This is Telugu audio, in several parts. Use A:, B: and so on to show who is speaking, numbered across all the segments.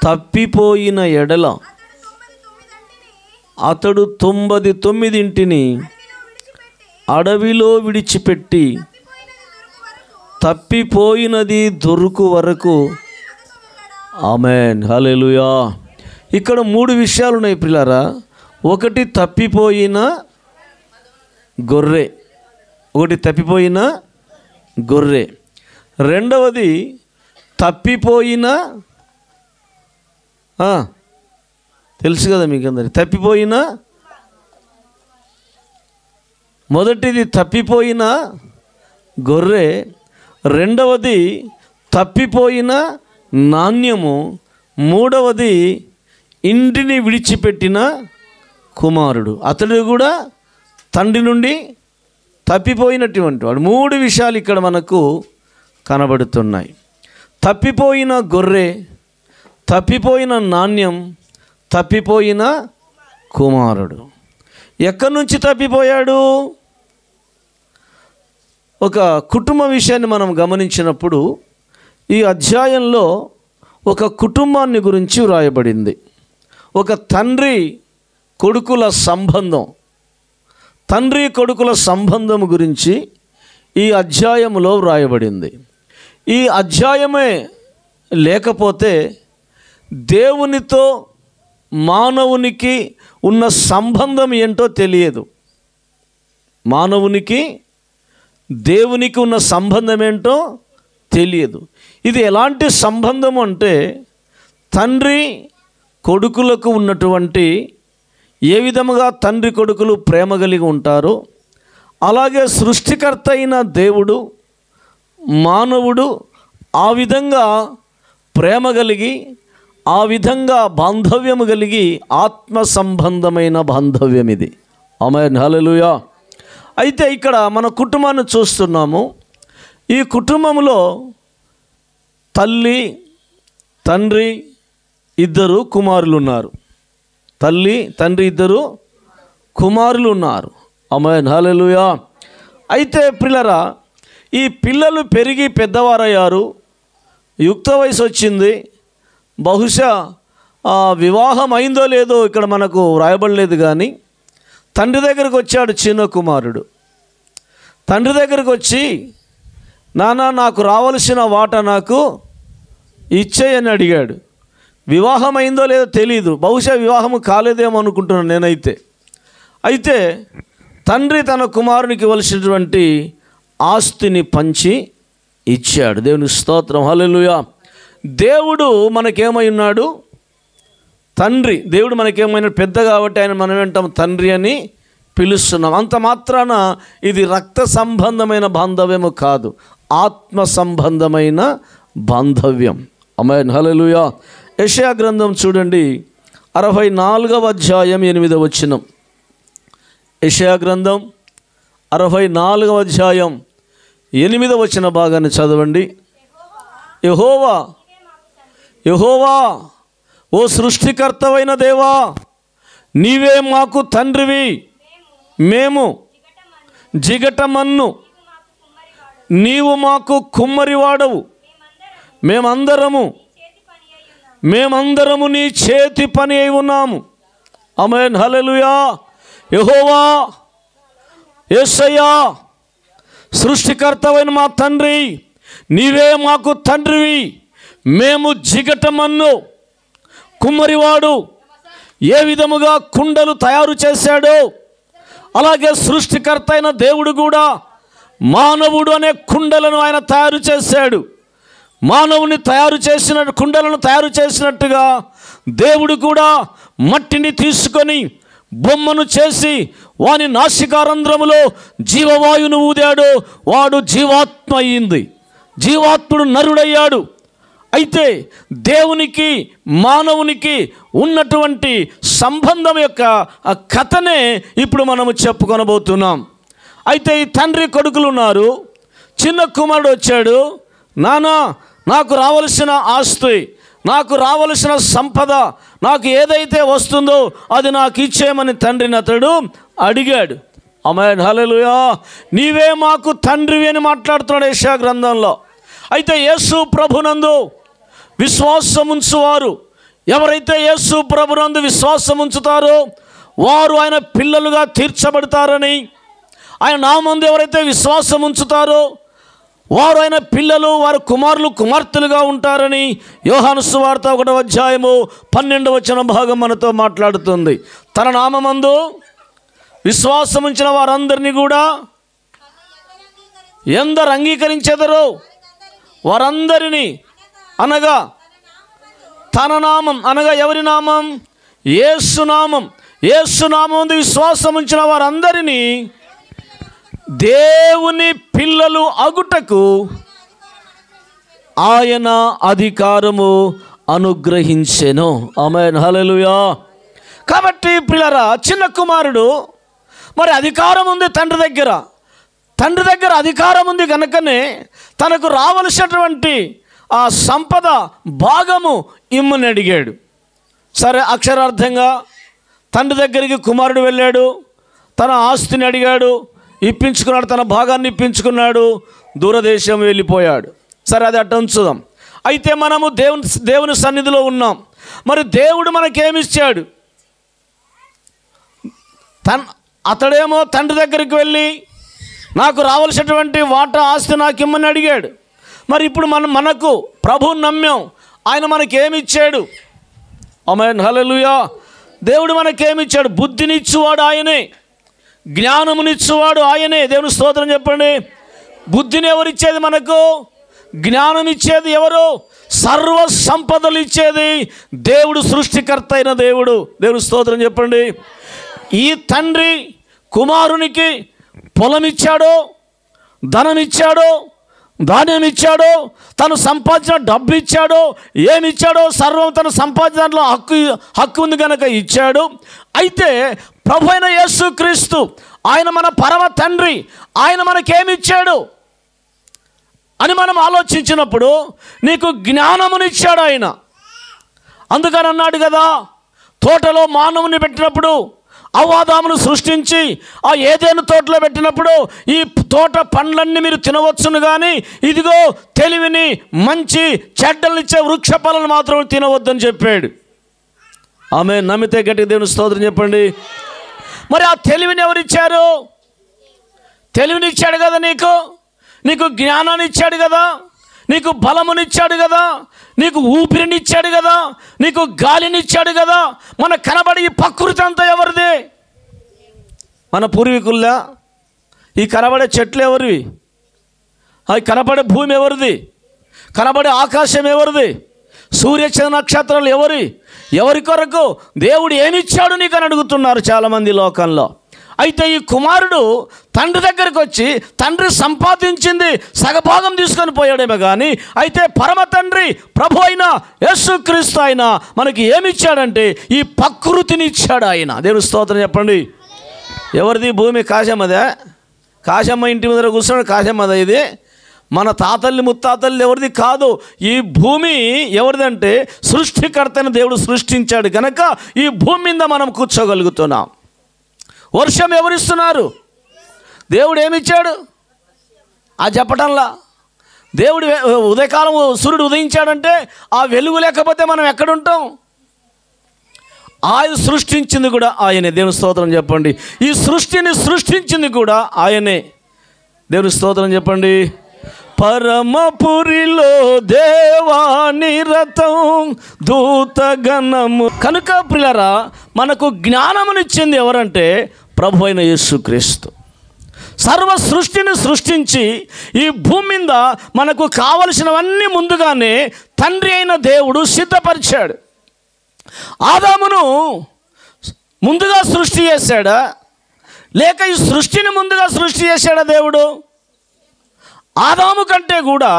A: తప్పిపోయిన ఎడల అతడు 99 అడవిలో విడిచిపెట్టి తప్పిపోయినది దొరుకు వరకు. ఆమేన్, హల్లెలూయా. ఇక్కడ 3 విషయాలు ఉన్నాయి ప్రియులారా. ఒకటి తప్పిపోయిన గొర్రె, రెండవది తప్పిపోయిన, తెలుసు కదా మీకు అందరికి, తప్పిపోయిన, మొదటిది తప్పిపోయిన గొర్రె, రెండవది తప్పిపోయిన నాణ్యము, మూడవది ఇంటిని విడిచిపెట్టిన కుమారుడు. అతడు కూడా తండ్రి నుండి తప్పిపోయినటువంటి వాడు. 3 విషయాలు ఇక్కడ మనకు కనబడుతున్నాయి. తప్పిపోయిన గొర్రె, తప్పిపోయిన నాణ్యం, తప్పిపోయిన కుమారుడు. ఎక్కడి నుంచి తప్పిపోయాడు? ఒక కుటుంబ విషయాన్ని మనం గమనించినప్పుడు ఈ అధ్యాయంలో ఒక కుటుంబాన్ని గురించి వ్రాయబడింది. ఒక తండ్రి కొడుకుల సంబంధం గురించి ఈ అధ్యాయంలో వ్రాయబడింది. ఈ అధ్యాయమే లేకపోతే దేవునితో మానవునికి ఉన్న సంబంధం ఏంటో తెలియదు. మానవునికి దేవునికి ఉన్న సంబంధం ఏంటో తెలియదు. ఇది ఎలాంటి సంబంధం అంటే, తండ్రి కొడుకులకు ఉన్నటువంటి, ఏ విధముగా తండ్రి కొడుకులు ప్రేమ కలిగి ఉంటారో అలాగే సృష్టికర్త అయిన దేవుడు మానవుడు ఆ విధంగా ప్రేమ కలిగి, ఆ విధంగా బాంధవ్యము కలిగి, ఆత్మ సంబంధమైన బాంధవ్యం ఇది. ఆమేన్, హల్లెలూయా. అయితే ఇక్కడ మన కుటుంబాన్ని చూస్తున్నాము. ఈ కుటుంబంలో తల్లి తండ్రి 2 కుమారులు ఉన్నారు. తల్లి తండ్రి 2 కుమారులు ఉన్నారు. ఆమేన్, హల్లెలూయా. అయితే ప్రియులారా, ఈ పిల్లలు పెరిగి పెద్దవారయ్యారు, యుక్త వయసు వచ్చింది. బహుశా వివాహం అయిందో లేదో ఇక్కడ మనకు వ్రాయబడలేదు, కానీ తండ్రి దగ్గరకు వచ్చాడు చిన్న కుమారుడు. తండ్రి దగ్గరకు వచ్చి, నాన్న నాకు రావాల్సిన వాటా నాకు ఇచ్చేయని అడిగాడు. వివాహం అయిందో లేదో తెలీదు, బహుశా వివాహం కాలేదేమో అనుకుంటున్నాను నేనైతే. అయితే తండ్రి తన కుమారునికి ఇవ్వాల్సినటువంటి ఆస్తిని పంచి ఇచ్చాడు. దేవునికి స్తోత్రం, హల్లెలూయా. దేవుడు మనకేమై ఉన్నాడు? తండ్రి. దేవుడు మనకేమైనా పెద్ద కాబట్టి ఆయన మనం ఏంటాం? తండ్రి అని పిలుస్తున్నాం. అంత మాత్రాన ఇది రక్త సంబంధమైన బాంధవ్యము కాదు, ఆత్మ సంబంధమైన బాంధవ్యం. ఆమేన్, హల్లెలూయా. యెషయా గ్రంథం చూడండి, 64వ అధ్యాయం 8వ వచనం. యెషయా గ్రంథం 64వ అధ్యాయం 8వ వచన భాగాన్ని చదవండి. యెహోవా, యెహోవా, ఓ సృష్టికర్తవైన దేవా, నీవే మాకు తండ్రివి, మేము జిగటమన్ను, నీవు మాకు కుమ్మరివాడవు, మేమందరము నీ చేతి పని అయి ఉన్నాము. ఆమేన్, హల్లెలూయా. యెహోవా, యేసయ్యా, సృష్టికర్తవైన మా తండ్రి, నీవే మాకు తండ్రివి, మేము జిగటమన్ను. కుమ్మరివాడు ఏ విధముగా కుండలు తయారు చేశాడో అలాగే సృష్టికర్త అయిన దేవుడు కూడా మానవుడు అనే కుండలను ఆయన తయారు చేశాడు. మానవుని తయారు చేసిన కుండలను తయారు చేసినట్టుగా దేవుడు కూడా మట్టిని తీసుకొని బొమ్మను చేసి వాని నాసికారంధ్రములో జీవవాయువును ఊదాడు. వాడు జీవాత్మ అయ్యింది, జీవాత్ముడు నరుడయ్యాడు. అయితే దేవునికి మానవునికి ఉన్నటువంటి సంబంధం యొక్క కథనే ఇప్పుడు మనము చెప్పుకొనబోతున్నాం. అయితే ఈ తండ్రి కొడుకులు ఉన్నారు. చిన్న కుమారుడు వచ్చాడు, నానా నాకు రావలసిన ఆస్తి, నాకు రావలసిన సంపద, నాకు ఏదైతే వస్తుందో అది నాకు ఇచ్చేయమని తండ్రిని అతడు అడిగాడు. ఆమేన్, హల్లెలూయా. నీవే మాకు తండ్రివి అని మాట్లాడుతున్నాడు యెషయా గ్రంథంలో. అయితే యేసు ప్రభునందు విశ్వాసముంచువారు ఎవరైతే యేసు ప్రభునందు విశ్వాసం ఉంచుతారో వారు ఆయన పిల్లలుగా తీర్చబడతారని, ఆయన నామందు ఎవరైతే విశ్వాసం ఉంచుతారో వారు ఆయన పిల్లలు, వారు కుమారులు కుమార్తెలుగా ఉంటారని యోహాను సువార్త 1వ అధ్యాయము 12వ వచనం భాగం మనతో మాట్లాడుతుంది. తన నామమందు విశ్వాసం ఉంచిన వారందరినీ కూడా ఎందరు అంగీకరించెదరో వారందరినీ, అనగా తన నామం, అనగా ఎవరి నామం? యేసు నామం. యేసు నామం విశ్వాసం ఉంచిన వారందరినీ దేవుని పిల్లలు అగుటకు ఆయన అధికారము అనుగ్రహించెను. ఆమేన్, హల్లెలూయా. కాబట్టి ప్రియులారా, చిన్న కుమారుడు మరి అధికారం ఉంది తండ్రి దగ్గర అధికారం ఉంది కనుకనే తనకు రావలసినటువంటి ఆ సంపద భాగము ఇమ్మని అడిగాడు. సరే, అక్షరార్థంగా తండ్రి దగ్గరికి కుమారుడు వెళ్ళాడు, తన ఆస్తిని అడిగాడు, ఇప్పించుకున్నాడు, తన భాగాన్ని ఇప్పించుకున్నాడు, దూరదేశం వెళ్ళిపోయాడు. సరే, అది అట్ట ఉంచుదాం. అయితే మనము దేవుని సన్నిధిలో ఉన్నాం. మరి దేవుడు మనకేమిచ్చాడు? అతడేమో తండ్రి దగ్గరికి వెళ్ళి నాకు రావాల్సినటువంటి వాటా ఆస్తి నాకు ఇమ్మని అడిగాడు. మరి ఇప్పుడు మనకు ప్రభువుని నమ్మాం, ఆయన మనకేమిచ్చాడు? ఆమేన్, హల్లెలూయా. దేవుడు మనకేమిచ్చాడు? బుద్ధినిచ్చువాడు ఆయనే, జ్ఞానమునిచ్చువాడు ఆయనే. దేవుని స్తోత్రం చెప్పండి. బుద్ధిని ఎవరిచ్చేది మనకు? జ్ఞానం ఇచ్చేది ఎవరు? సర్వ సంపదలు ఇచ్చేది దేవుడు, సృష్టికర్త అయిన దేవుడు. దేవుని స్తోత్రం చెప్పండి. ఈ తండ్రి కుమారునికి పొలం ఇచ్చాడో, ధనం ఇచ్చాడో, ధాన్యం ఇచ్చాడో, తను సంపాదించిన డబ్బు ఇచ్చాడో, ఏమిచ్చాడో సర్వం తను సంపాదించిన దాంట్లో హక్కు ఉంది కనుక ఇచ్చాడు. అయితే ప్రభు అయిన యేసుక్రీస్తు ఆయన మన పరమ తండ్రి, ఆయన మనకేమిచ్చాడు అని మనం ఆలోచించినప్పుడు నీకు జ్ఞానమునిచ్చాడు ఆయన. అందుకని అన్నాడు కదా, తోటలో మానవుని పెట్టినప్పుడు, అవ్వాదామును సృష్టించి ఆ ఏదైనా తోటలో పెట్టినప్పుడు ఈ తోట పండ్లన్నీ మీరు తినవచ్చును, కానీ ఇదిగో తెలివిని, మంచి చెడ్డలనిచ్చే వృక్ష ఫలాలను మాత్రం తినవద్దని చెప్పాడు. ఆమె నమ్మితే గట్టి దేవుని స్తోత్రం చెప్పండి. మరి ఆ తెలివిని ఎవరిచ్చారు? తెలివినిచ్చాడు కదా నీకు జ్ఞానాన్ని ఇచ్చాడు కదా, నీకు బలమునిచ్చాడు కదా, నీకు ఊపిరినిచ్చాడు కదా, నీకు గాలినిచ్చాడు కదా. మన కనబడే ఈ ప్రకృతి అంతా ఎవరిది? మన పూర్వీకుల్లా. ఈ కనబడే చెట్లు ఎవరివి? అవి కనబడే భూమి ఎవరిది? కనబడే ఆకాశం ఎవరిది? సూర్యచంద్ర నక్షత్రాలు ఎవరి కొరకు? దేవుడు ఏమిచ్చాడు నీకు అని అడుగుతున్నారు చాలామంది లోకంలో. అయితే ఈ కుమారుడు తండ్రి దగ్గరికి వచ్చి తండ్రి సంపాదించింది సగభాగం తీసుకొని పోయాడేమో కానీ, అయితే పరమ తండ్రి ప్రభు అయిన యేసుక్రీస్తు ఆయన మనకి ఏమిచ్చాడంటే ఈ ప్రకృతిని ఇచ్చాడు ఆయన. దేవుని స్తోత్రం చెప్పండి. ఎవరిది భూమి? కాశమ్మదే. కాశమ్మ ఇంటి ముందర కూర్చున్నాడు, కాశమ్మదా ఇది? మన తాతల్ని ముత్తాతల్ని ఎవరిది కాదు. ఈ భూమి ఎవరిదంటే సృష్టికర్తని దేవుడు సృష్టించాడు కనుక ఈ భూమి మీద మనం కూర్చోగలుగుతున్నాం. వర్షం ఎవరిస్తున్నారు? దేవుడు ఏమిచ్చాడు? ఆ చెప్పటంలా దేవుడు ఉదయకాలం సూర్యుడు ఉదయించాడంటే ఆ వెలుగు లేకపోతే మనం ఎక్కడుంటాం? ఆయన సృష్టించింది కూడా ఆయనే. దేవుని స్తోత్రం చెప్పండి. ఈ సృష్టిని సృష్టించింది కూడా ఆయనే. దేవుని స్తోత్రం చెప్పండి. పరమపురిలో దేవాని రథం దూతగణము. కనుక ప్రియులారా, మనకు జ్ఞానమునిచ్చింది ఎవరంటే ప్రభు అయిన యేసుక్రీస్తు. సర్వ సృష్టిని సృష్టించి ఈ భూమి మీద మనకు కావలసినవన్నీ ముందుగానే తండ్రి అయిన దేవుడు సిద్ధపరిచాడు. ఆదామును ముందుగా సృష్టి చేశాడా, లేక ఈ సృష్టిని ముందుగా సృష్టి చేశాడా దేవుడు? ఆదాము కంటే కూడా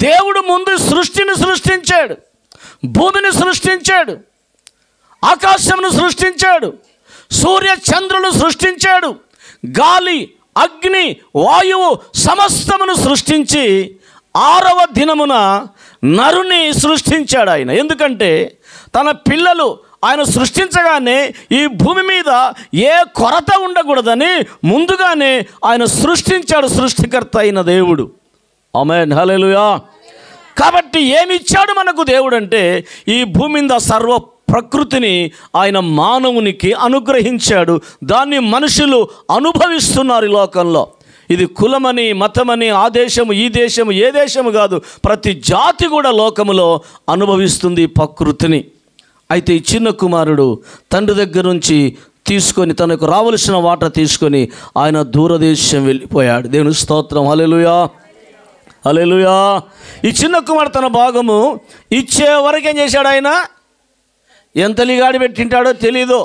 A: దేవుడు ముందు సృష్టిని సృష్టించాడు, భూమిని సృష్టించాడు, ఆకాశమును సృష్టించాడు, సూర్య చంద్రులను సృష్టించాడు, గాలి, అగ్ని, వాయువు సమస్తమును సృష్టించి 6వ దినమున నరుని సృష్టించాడు ఆయన. ఎందుకంటే తన పిల్లలు ఆయన సృష్టించగానే ఈ భూమి మీద ఏ కొరత ఉండకూడదని ముందుగానే ఆయన సృష్టించాడు, సృష్టికర్త అయిన దేవుడు. ఆమేన్, హల్లెలూయా. కాబట్టి ఏమి ఇచ్చాడు మనకు దేవుడు అంటే, ఈ భూమి మీద సర్వ ప్రకృతిని ఆయన మానవునికి అనుగ్రహించాడు. దాన్ని మనుషులు అనుభవిస్తున్నారు ఈ లోకంలో. ఇది కులమని, మతమని, ఆ దేశము, ఈ దేశము, ఏ దేశము కాదు, ప్రతి జాతి కూడా లోకములో అనుభవిస్తుంది ప్రకృతిని. అయితే ఈ చిన్న కుమారుడు తండ్రి దగ్గర నుంచి తీసుకొని, తనకు రావలసిన వాటా తీసుకొని ఆయన దూరదేశం వెళ్ళిపోయాడు. దేవుని స్తోత్రం, హల్లెలూయా, హల్లెలూయా. ఈ చిన్న కుమారుడు తన భాగము ఇచ్చే వరకు ఏం చేశాడు? ఆయన ఎంత లిగాడి పెట్టింటాడో తెలీదు.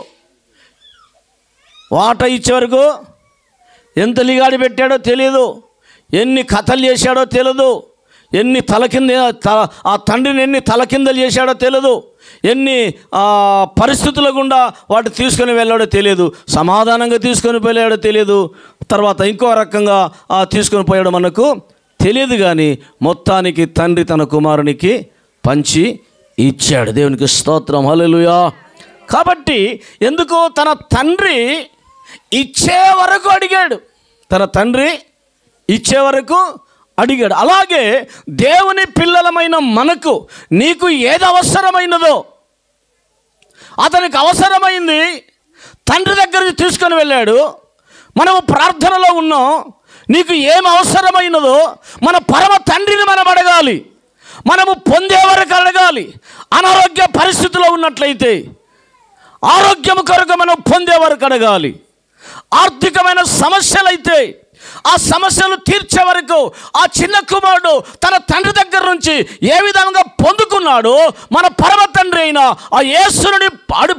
A: వాటా ఇచ్చే వరకు ఎంత లిగాడి పెట్టాడో తెలీదు, ఎన్ని కథలు చేశాడో తెలియదు, ఎన్ని ఆ తండ్రిని ఎన్ని తలకిందలు చేశాడో తెలియదు, ఎన్ని పరిస్థితుల గుండా వాటి తీసుకొని వెళ్ళాడో తెలియదు, సమాధానంగా తీసుకొని వెళ్ళాడో తెలియదు, తర్వాత ఇంకో రకంగా తీసుకొని పోయాడో మనకు తెలియదు. కానీ మొత్తానికి తండ్రి తన కుమారునికి పంచి ఇచ్చాడు. దేవునికి స్తోత్రం, హల్లెలూయా. కాబట్టి ఎందుకు తన తండ్రి ఇచ్చే వరకు అడిగాడు, తన తండ్రి ఇచ్చే వరకు అడిగాడు. అలాగే దేవుని పిల్లలమైన మనకు, నీకు ఏది అవసరమైనదో, అతనికి అవసరమైంది తండ్రి దగ్గరికి తీసుకొని వెళ్ళాడు. మనము ప్రార్థనలో ఉన్నాం, నీకు ఏం అవసరమైనదో మన పరమ తండ్రిని మనం అడగాలి. మనము పొందే వరకు అడగాలి. అనారోగ్య పరిస్థితిలో ఉన్నట్లయితే ఆరోగ్యం కొరకు మనం పొందే వరకు అడగాలి. ఆర్థికమైన సమస్యలైతే ఆ సమస్యలు తీర్చే వరకు ఆ చిన్న కుమారుడు తన తండ్రి దగ్గర నుంచి ఏ విధంగా పొందుకున్నాడో, మన పరమ తండ్రి అయిన ఆ యేసుని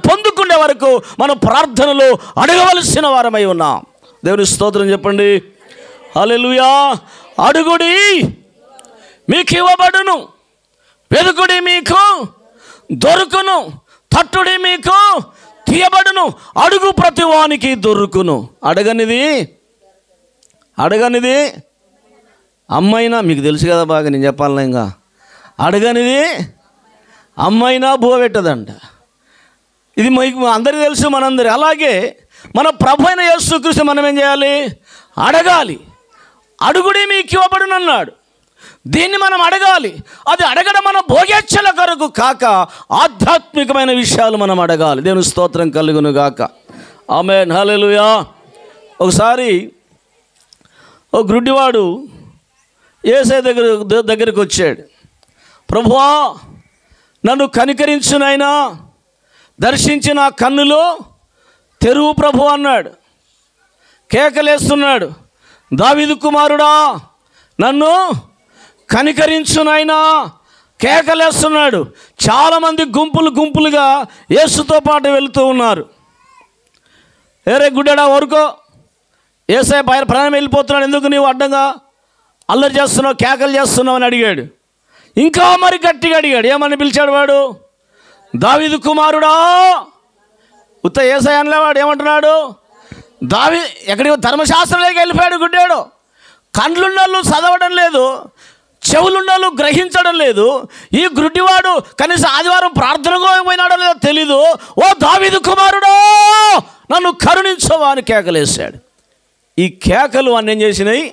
A: పొందుకునే వరకు మనం ప్రార్థనలు అడగవలసిన వారమై ఉన్నాం. దేవుని స్తోత్రం చెప్పండి, హల్లెలూయా. అడుగుడి మీకు ఇవ్వబడును, వెదుకుడి మీకు దొరుకును, తట్టుడి మీకు తీయబడును, అడుగు ప్రతి వానికి దొరుకును. అడగనిది అమ్మైనా, మీకు తెలుసు కదా బాగా, నేను చెప్పాలన్నా, ఇంకా అడగనిది అమ్మైనా బువ పెట్టదంట. ఇది అందరికీ తెలుసు, మనందరి. అలాగే మన ప్రభు అయిన యేసుక్రీస్తు మనం ఏం చేయాలి? అడగాలి. అడుగుడి మీకు ఇవ్వబడును అన్నాడు. దీన్ని మనం అడగాలి. అది అడగడం మన భోగేచ్ఛల కొరకు కాక ఆధ్యాత్మికమైన విషయాలు మనం అడగాలి. దేవుని స్తోత్రం కలుగును గాక. ఆమేన్, హల్లెలూయా. ఒకసారి ఒక గ్రుడ్డివాడు యేసయ్య దగ్గరికి వచ్చాడు. ప్రభువా, నన్ను కనికరించు నాయనా, దర్శించి నా కన్నులు తెరువు ప్రభు అన్నాడు. కేకలేస్తున్నాడు, దావీదు కుమారుడా నన్ను కనికరించు నాయనా, కేకలేస్తున్నాడు. చాలామంది గుంపులుగా యేసుతో పాటు వెళుతూ ఉన్నారు. ఏరే గుడ్డడా ఊరుకో, యేసయ్య పైన ప్రాణం వెళ్ళిపోతున్నాడు, ఎందుకు నీవు అడ్డంగా అల్లరి చేస్తున్నావు, కేకలు చేస్తున్నావు అని అడిగాడు. ఇంకా మరి గట్టిగా అడిగాడు. ఏమని పిలిచాడు వాడు? దావీదు కుమారుడా. ఉత్త యేసయ్య అనలేవాడు. ఏమంటున్నాడు? ఎక్కడికి ధర్మశాస్త్రంలోకి వెళ్ళిపోయాడు గుడ్డాడు. కండ్లున్నోళ్ళు చదవడం లేదు, చెవులున్నోళ్ళు గ్రహించడం లేదు. ఈ గుడ్డివాడు కనీసం ఆదివారం ప్రార్థనకు పోయినాడో లేదో తెలీదు. ఓ దావీదు కుమారుడో నన్ను కరుణించవా అని కేకలేశాడు. ఈ కేకలు అన్నీ ఏం చేసినాయి?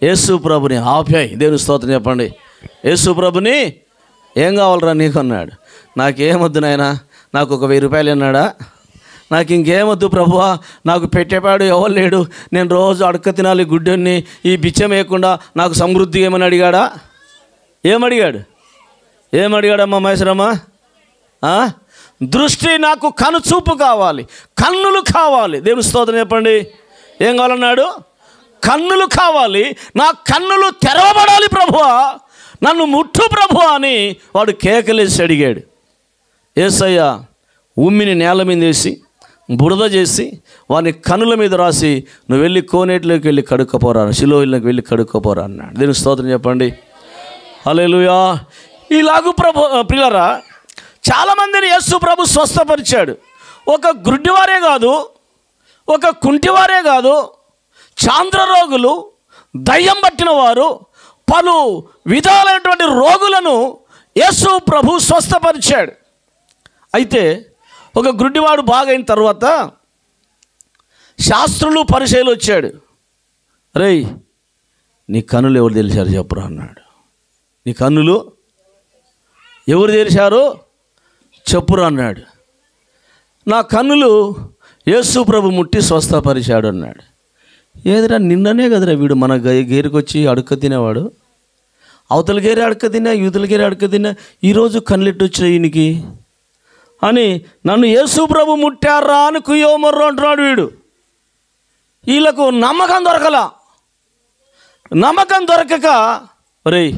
A: యేసు ప్రభుని ఆప్యాయి. దేవుని స్తోత్రం చెప్పండి. యేసు ప్రభుని ఏం కావాలరా నీకు అన్నాడు. నాకేమొద్దు నాయనా, నాకు ఒక 1000 రూపాయలు అన్నాడా, నాకు ఇంకేమొద్దు ప్రభువా, నాకు పెట్టేపాడు ఎవరు లేడు, నేను రోజు అడక తినాలి గుడ్డని, ఈ బిచ్చం వేయకుండా నాకు సమృద్ధి ఏమని అడిగాడా? ఏమడిగాడమ్మా మహేశ్వరమ్మ? దృష్టి, నాకు కనుచూపు కావాలి, కన్నులు కావాలి. దేవుని స్తోత్రం చెప్పండి. ఏం కావాలన్నాడు? కన్నులు కావాలి. నా కన్నులు తెరవబడాలి ప్రభువా, నన్ను ముట్టు ప్రభువా అని వాడు కేకలేసి అడిగాడు. యేసయ్య ఉమ్మిని నేల మీద వేసి బురద చేసి వాని కన్నుల మీద రాసి, నువ్వు వెళ్ళి కోనేటిలోకి వెళ్ళి కడుక్కపోరా, శిలోహిలోకి వెళ్ళి కడుక్కపోరా అన్నాడు. దీనికి స్తోత్రం చెప్పండి, హల్లెలూయా. ఇలాగూ ప్రియులారా, చాలామందిని యేసు ప్రభు స్వస్థపరిచాడు. ఒక గుడ్డివారే కాదు, ఒక కుంటివారే కాదు, చాంద్ర రోగులు, దయ్యం పట్టిన వారు, పలు విధాలైనటువంటి రోగులను యేసు ప్రభు స్వస్థపరిచాడు. అయితే ఒక గుడ్డివాడు బాగైన తర్వాత శాస్త్రులు పరిచయలు వచ్చాడు. రేయ్, నీ కనులు ఎవరు తెలిసారు చెప్పురా అన్నాడు. నీ కన్నులు ఎవరు తెరిచారో చెప్పురా అన్నాడు. నా కన్నులు యేసు ప్రభు ముట్టి స్వస్థపరిచాడు అన్నాడు. ఏదిరా నిన్ననే కదరా వీడు మన గేరుకొచ్చి అడుక్క తినేవాడు, అవతల గేరే అడుక్క తిన్నా, యూతల గేరే అడుక్క తిన్నా, ఈరోజు కళ్ళెట్టు వచ్చినాయి ఈయనకి అని నన్ను యేసు ప్రభు ముట్టారా అని కుయ్యోమర్రు అంటున్నాడు వీడు. వీళ్ళకు నమ్మకం దొరకక ఒరేయ్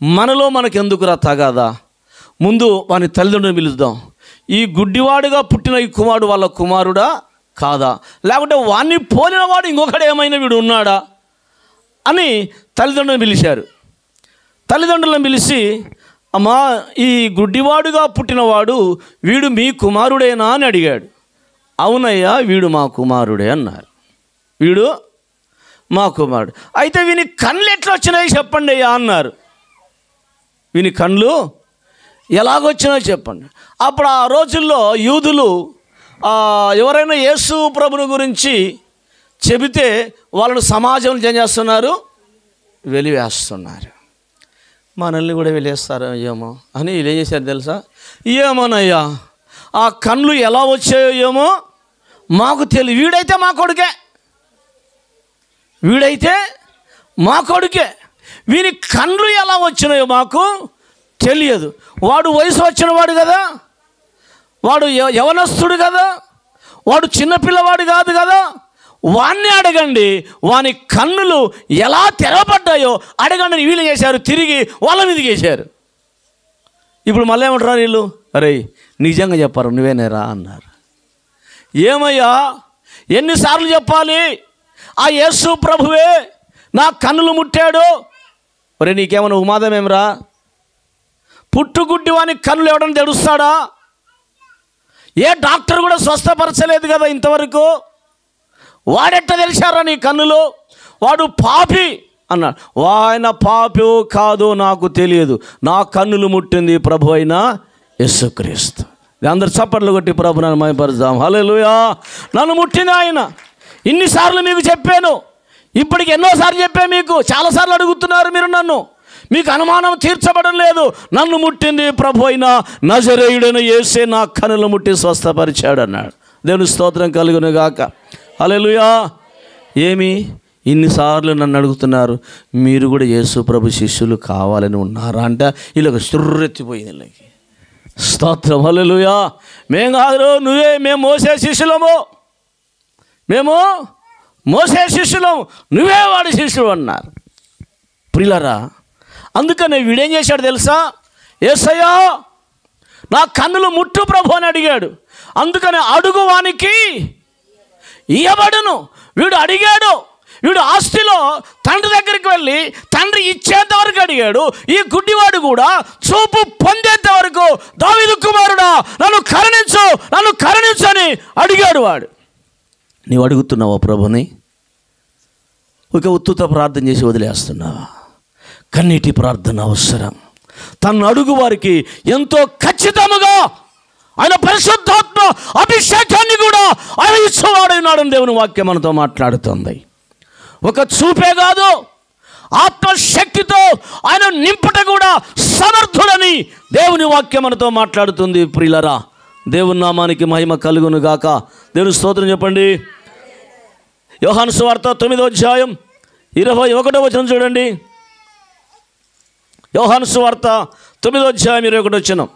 A: మనలో మనకెందుకురా తగాదా, ముందు వాని తల్లిదండ్రులను పిలుద్దాం, ఈ గుడ్డివాడుగా పుట్టిన ఈ కుమారుడు వాళ్ళ కుమారుడా కాదా, లేకుంటే వాణ్ణి పోలిన వాడు ఇంకొకడు ఏమైనా వీడు ఉన్నాడా అని తల్లిదండ్రులను పిలిచారు. తల్లిదండ్రులను పిలిచి, అమ్మా ఈ గుడ్డివాడుగా పుట్టినవాడు వీడు మీ కుమారుడేనా అని అడిగాడు. అవునయ్యా వీడు మా కుమారుడే అన్నారు. వీడు మా కుమారుడు. అయితే వీని కళ్ళు ఎట్లా వచ్చినాయి చెప్పండి అయ్యా అన్నారు. వీని కళ్ళు ఎలాగొచ్చినాయో చెప్పండి. అప్పుడు ఆ రోజుల్లో యూదులు ఎవరైనా యేసు ప్రభుని గురించి చెబితే వాళ్ళను సమాజంలో ఏం చేస్తున్నారు, వెలివేస్తున్నారు. మనల్ని కూడా వెలివేస్తారో ఏమో అని వీళ్ళు ఏం చేశారు తెలుసా, ఏమోనయ్యా ఆ కళ్ళు ఎలా వచ్చాయో ఏమో మాకు తెలియదు, వీడైతే మా కొడుకే, వీని కళ్ళు ఎలా వచ్చినాయో మాకు తెలియదు. వాడు వయసు వచ్చినవాడు కదా, వాడు యవనస్తుడు కదా, వాడు చిన్నపిల్లవాడు కాదు కదా, వాణ్ణి అడగండి, వాని కన్నులు ఎలా తెరవబడ్డాయో అడగండి. వీళ్ళు చేశారు, తిరిగి వాళ్ళ మీదకి వేశారు. ఇప్పుడు మళ్ళీ ఏమంటారు వీళ్ళు, అరే నిజంగా చెప్పారు నువ్వేనేరా అన్నారు. ఏమయ్యా ఎన్నిసార్లు చెప్పాలి, ఆ యేసు ప్రభువే నా కన్నులు ముట్టాడు. ఒరే నీకేమైనా ఉమాదమేమరా, పుట్టుగుడ్డి వాని కన్నులు ఎవడని తెలుస్తాడా? ఏ డాక్టర్ కూడా స్వస్థపరచలేదు కదా ఇంతవరకు, వాడెట్ట తెలిసారా నీ కన్నులు? వాడు పాపి అన్నాడు. ఆయన పాపో కాదో నాకు తెలియదు, నా కన్నులు ముట్టింది ప్రభు అయిన యేసుక్రీస్తు. అందరు చప్పట్లు కొట్టి ప్రభు నన్ను మహిమపరుద్దాం. హల్లెలూయా. నన్ను ముట్టింది ఆయన. ఇన్నిసార్లు మీకు చెప్పాను, ఇప్పటికి ఎన్నోసార్లు చెప్పాను మీకు, చాలాసార్లు అడుగుతున్నారు మీరు నన్ను, మీకు అనుమానం తీర్చబడం లేదు. నన్ను ముట్టింది ప్రభు అయిన నజరేయుడైన యేసే నా కన్నులు ముట్టి స్వస్థపరిచాడు అన్నాడు. దేవుని స్తోత్రం కలుగును గాక. హల్లెలూయా. ఏమి ఇన్నిసార్లు నన్ను అడుగుతున్నారు, మీరు కూడా యేసు ప్రభు శిష్యులు కావాలని ఉన్నారా అంటే వీళ్ళకి సుర్రెత్తిపోయింది వీళ్ళకి. స్తోత్రం. హల్లెలూయా. మేం కాదు నువ్వే, మేము మోసే శిష్యులము, నువ్వే వాడి శిష్యుడు అన్నారు. ప్రియులారా, అందుకనే వీడేం చేశాడు తెలుసా, యేసయ్యా నా కన్నులు ముట్టు ప్రభు అని అడిగాడు. అందుకనే అడుగు వానికి ఇయ్యబడును. వీడు అడిగాడు, వీడు ఆస్తిలో తండ్రి దగ్గరికి వెళ్ళి తండ్రి ఇచ్చేంత వరకు అడిగాడు. ఈ గుడ్డివాడు కూడా చూపు పొందేంత వరకు దావీదు కుమారుడా నన్ను కరుణించు అని అడిగాడు. వాడు నీవు అడుగుతున్నావా ప్రభుని? ఒక ఉత్తుత ప్రార్థన చేసి వదిలేస్తున్నావా? కన్నీటి ప్రార్థన అవసరం. తను అడుగు వారికి ఎంతో ఖచ్చితంగా ఆయన పరిశుద్ధాత్మ అభిషేకాన్ని కూడా ఆయన ఇచ్చేవాడైనాడని దేవుని వాక్యం మనతో మాట్లాడుతుంది. ఒక చూపే కాదు, ఆత్మశక్తితో ఆయన నింపట కూడా సమర్థుడని దేవుని వాక్యం మనతో మాట్లాడుతుంది. ప్రియులరా, దేవుని నామానికి మహిమ కలుగును గాక. దేవుని స్తోత్రం చెప్పండి. యోహాను సువార్త 9వ అధ్యాయం 21వ వచనం చూడండి. యోహాను సువార్త 9వ అధ్యాయం 21వ వచనం.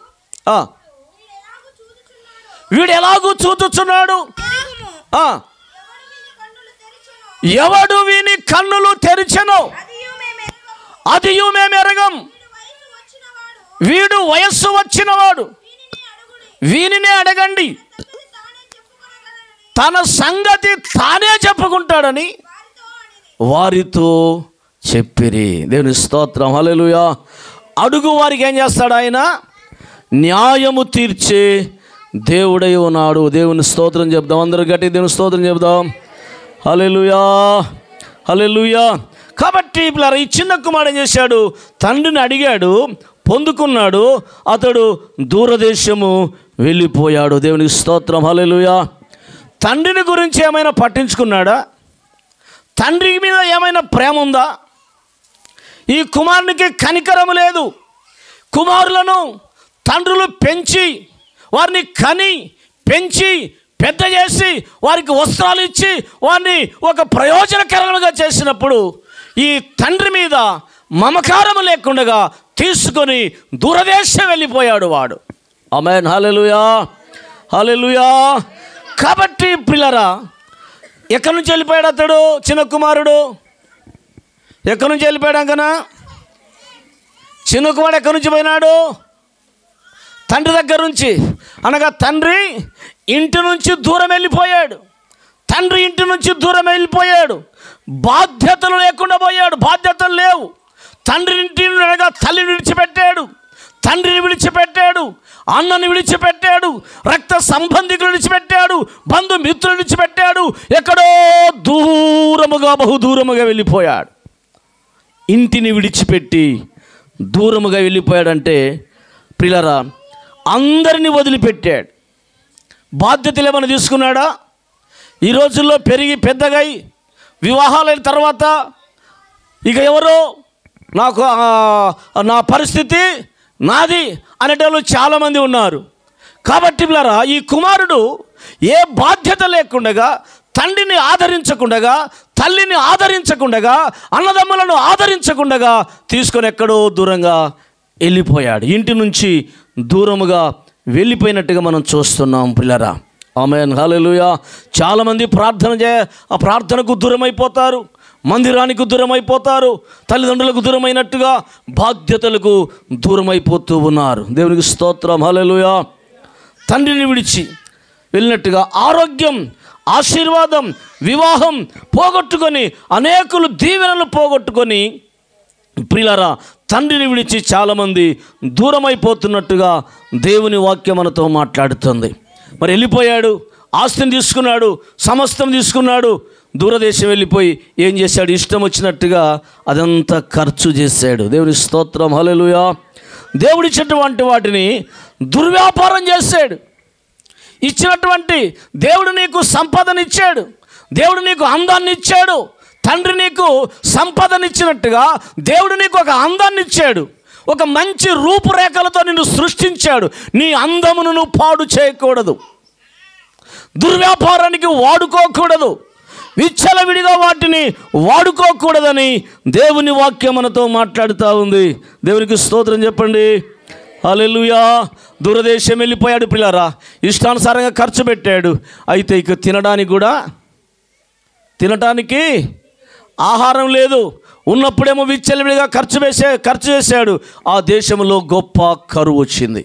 A: వీడు ఎలాగూ చూచుచున్నాడు, ఎవడు వీని కన్నులు తెరిచెను అదియు మేము ఎరగం. వీడు వయస్సు వచ్చినవాడు, వీనినే అడగండి, తన సంగతి తానే చెప్పుకుంటాడని వారితో చెప్పిరి. దేవుని స్తోత్రం. హల్లెలూయా. అడుగు వారికి ఏం చేస్తాడు ఆయన? న్యాయము తీర్చే దేవుడై ఉన్నాడు. దేవుని స్తోత్రం చెప్దాం. అందరూ గట్టి దేవుని స్తోత్రం చెప్దాం. హల్లెలూయా, హల్లెలూయా. కాబట్టి ఈ చిన్న కుమారుడు ఏం చేశాడు? తండ్రిని అడిగాడు, పొందుకున్నాడు, అతడు దూరదేశము వెళ్ళిపోయాడు. దేవునికి స్తోత్రం. హల్లెలూయా. తండ్రిని గురించి ఏమైనా పట్టించుకున్నాడా? తండ్రి మీద ఏమైనా ప్రేమ ఉందా? ఈ కుమారునికి కనికరము లేదు. కుమారులను తండ్రులు పెంచి వారిని కని పెంచి పెద్ద చేసి వారికి వస్త్రాలు ఇచ్చి వారిని ఒక ప్రయోజనకరంగా చేసినప్పుడు ఈ తండ్రి మీద మమకారము లేకుండా తీసుకొని దూరదేశం వెళ్ళిపోయాడు వాడు. ఆమేన్, హల్లెలూయా, హల్లెలూయా. కాబట్టి పిల్లరా, ఎక్కడి నుంచి వెళ్ళిపోయాడు అతడు? చిన్న కుమారుడు ఎక్కడి నుంచి వెళ్ళిపోయాడు అంకనా? చిన్న కుమారుడు ఎక్కడి నుంచి పోయినాడు? తండ్రి దగ్గర నుంచి. అనగా తండ్రి ఇంటి నుంచి దూరం వెళ్ళిపోయాడు. తండ్రి ఇంటి నుంచి దూరం వెళ్ళిపోయాడు. బాధ్యతలు లేకుండా పోయాడు. బాధ్యతలు లేవు. తండ్రి ఇంటిని అనగా తల్లిని విడిచిపెట్టాడు, తండ్రిని విడిచిపెట్టాడు, అన్నని విడిచిపెట్టాడు, రక్త సంబంధికులు విడిచిపెట్టాడు, బంధుమిత్రులు విడిచిపెట్టాడు. ఎక్కడో దూరముగా, బహుదూరముగా వెళ్ళిపోయాడు. ఇంటిని విడిచిపెట్టి దూరముగా వెళ్ళిపోయాడంటే ప్రియులారా, అందరినీ వదిలిపెట్టాడు. బాధ్యతలు ఏమైనా తీసుకున్నాడా? ఈ రోజుల్లో పెరిగి పెద్దగై వివాహాలైన తర్వాత ఇక ఎవరో నాకు నా పరిస్థితి నాది అనేటోళ్ళు చాలామంది ఉన్నారు. కాబట్టి పిల్లరా, ఈ కుమారుడు ఏ బాధ్యత లేకుండా, తండ్రిని ఆదరించకుండా, తల్లిని ఆదరించకుండా, అన్నదమ్ములను ఆదరించకుండా తీసుకొని ఎక్కడో దూరంగా వెళ్ళిపోయాడు. ఇంటి నుంచి దూరముగా వెళ్ళిపోయినట్టుగా మనం చూస్తున్నాం పిల్లరా. ఆమేన్, హల్లెలూయా. చాలామంది ఆ ప్రార్థనకు దూరం అయిపోతారు, మందిరానికి దూరం అయిపోతారు, తల్లిదండ్రులకు దూరమైనట్టుగా బాధ్యతలకు దూరం అయిపోతూ ఉన్నారు. దేవునికి స్తోత్రం, హల్లెలూయా. తండ్రిని విడిచి వెళ్ళినట్టుగా ఆరోగ్యం, ఆశీర్వాదం, వివాహం పోగొట్టుకొని, అనేకులు దీవెనలు పోగొట్టుకొని ప్రియులారా, తండ్రిని విడిచి చాలామంది దూరం అయిపోతున్నట్టుగా దేవుని వాక్యం మనతో మాట్లాడుతుంది. మరి వెళ్ళిపోయాడు, ఆస్తిని తీసుకున్నాడు, సమస్తం తీసుకున్నాడు, దూరదేశం వెళ్ళిపోయి ఏం చేశాడు? ఇష్టం వచ్చినట్టుగా అదంతా ఖర్చు చేశాడు. దేవుని స్తోత్రం, హల్లెలూయా. దేవుడిచ్చినటువంటి వాటిని దుర్వ్యాపారం చేశాడు. ఇచ్చినటువంటి దేవుడు నీకు సంపదనిచ్చాడు, దేవుడు నీకు అందాన్ని ఇచ్చాడు. తండ్రి నీకు సంపదనిచ్చినట్టుగా దేవుడు నీకు ఒక అందాన్ని ఇచ్చాడు, ఒక మంచి రూపురేఖలతో నిన్ను సృష్టించాడు. నీ అందమును నువ్వు పాడు చేయకూడదు, దుర్వ్యాపారానికి వాడుకోకూడదు, విచ్చలవిడిగా వాటిని వాడుకోకూడదని దేవుని వాక్యం మనతో మాట్లాడుతూ ఉంది. దేవునికి స్తోత్రం చెప్పండి, హల్లెలూయా. దూరదేశం వెళ్ళిపోయాడు పిల్లరా, ఇష్టానుసారంగా ఖర్చు పెట్టాడు. అయితే ఇక తినటానికి ఆహారం లేదు. ఉన్నప్పుడేమో విచ్చలవిడిగా ఖర్చు చేశాడు. ఆ దేశంలో గొప్ప కరువు వచ్చింది.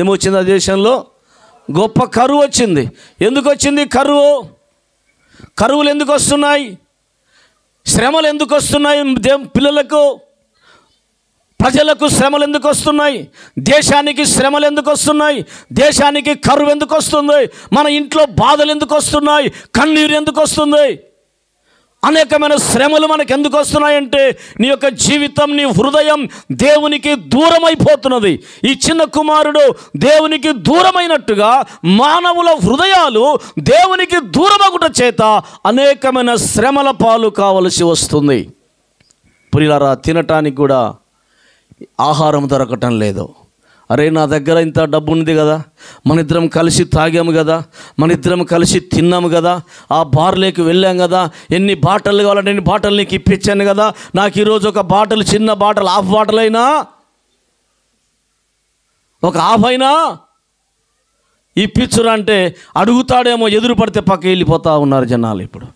A: ఏమొచ్చింది? ఆ దేశంలో గొప్ప కరువు వచ్చింది. ఎందుకు వచ్చింది కరువు? కరువులు ఎందుకు వస్తున్నాయి? శ్రమలు ఎందుకు వస్తున్నాయి? పిల్లలకు, ప్రజలకు శ్రమలు ఎందుకు వస్తున్నాయి? దేశానికి శ్రమలు ఎందుకు వస్తున్నాయి? దేశానికి కరువు ఎందుకు వస్తుంది? మన ఇంట్లో బాధలు ఎందుకు వస్తున్నాయి? కన్నీరు ఎందుకు వస్తుంది? అనేకమైన శ్రమలు మనకు ఎందుకు వస్తున్నాయంటే నీ యొక్క జీవితం, నీ హృదయం దేవునికి దూరం అయిపోతున్నది. ఈ చిన్న కుమారుడు దేవునికి దూరమైనట్టుగా మానవుల హృదయాలు దేవునికి దూరమగుట చేత అనేకమైన శ్రమల పాలు కావలసి వస్తుంది. ప్రియులారా, తినటానికి కూడా ఆహారం దొరకటం లేదు. అరే, నా దగ్గర ఇంత డబ్బు ఉంది కదా, మన ఇద్దరం కలిసి తాగాము కదా, మన ఇద్దరం కలిసి తిన్నాము కదా, ఆ బార్లోకి వెళ్ళాం కదా, ఎన్ని బాటలు కావాలంటే ఎన్ని బాటలు నీకు ఇప్పించాను కదా, నాకు ఈరోజు ఒక బాటలు, చిన్న బాటలు, హాఫ్ బాటల్ అయినా, ఒక హాఫ్ అయినా ఇప్పించురా అంటే అడుగుతాడేమో, ఎదురు పడితే పక్క వెళ్ళిపోతూ ఉన్నారు జనాలు. ఇప్పుడు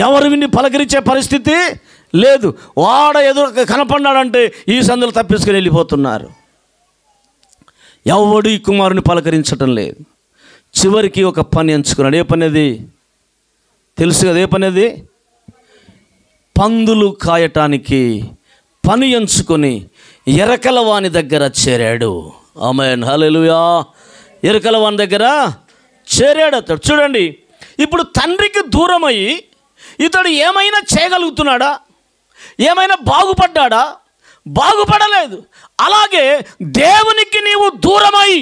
A: ఎవరు విని పలకరించే పరిస్థితి లేదు. వాడ ఎదురు కనపడ్డాడంటే ఈ సందులు తప్పించుకొని వెళ్ళిపోతున్నారు. ఎవడు ఈ కుమారుని పలకరించటం లేదు. చివరికి ఒక పని ఎంచుకున్నాడు. ఏ పని అది తెలుసు కదా? ఏ పని అది? పందులు కాయటానికి పని ఎంచుకొని ఎరకల వాని దగ్గర చేరాడు. ఆమేన్, హల్లెలూయా. ఎరకల వాని దగ్గర చేరాడు అతడు. చూడండి, ఇప్పుడు తండ్రికి దూరమయ్యి ఇతడు ఏమైనా చేయగలుగుతున్నాడా? ఏమైనా బాగుపడ్డాడా? బాగుపడలేదు. అలాగే దేవునికి నీవు దూరమై,